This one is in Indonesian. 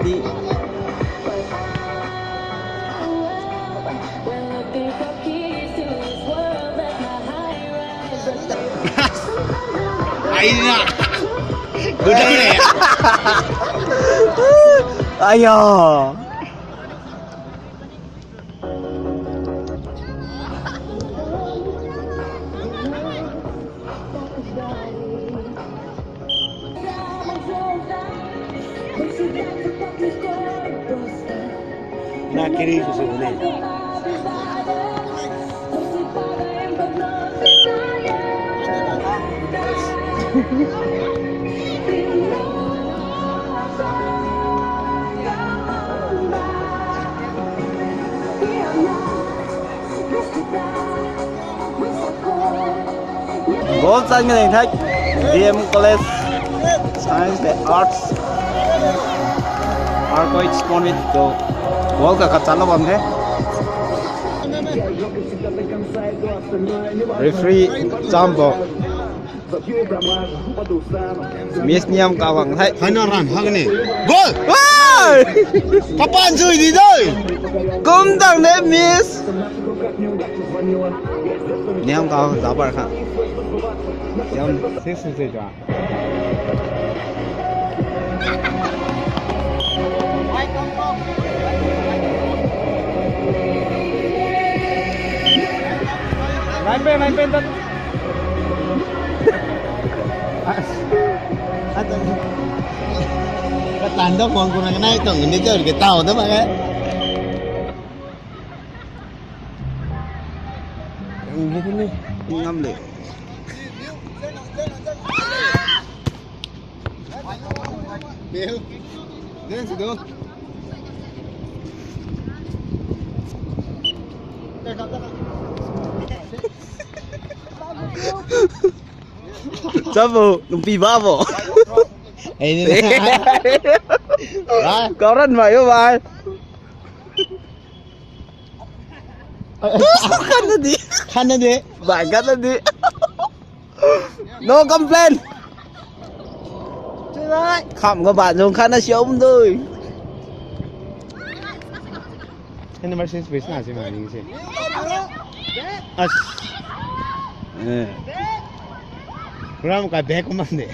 đi. Ay na. Udah nih. Ayo. Nah kiri susu ini. Bốn sân cái này thách DM College Science and Arts Arcoid Sponit to World ka chala bom the Referee Jambo Miss Niam ka wang thai Final run hang ni. Gol. Wow Kapan cuy di doi? Kum dang de Miss Niam ka za bar khan Niam 60岁抓。Main pen tat. Cái tàn đó còn cái này tưởng đi chơi cái tàu đó mà cái. ngâm lệ Bill. Đến sự đâu? Bravo, lumpi bravo. Ini nih. Có rất mày các bạn. Khăn nó đi. Khăn nó đi. Bạn cắt nó đi. No complain. Khẩm các bạn dùng khăn nó sống thôi. Ini masih space nasi maning sih. As. Kurang ka bag ko man de.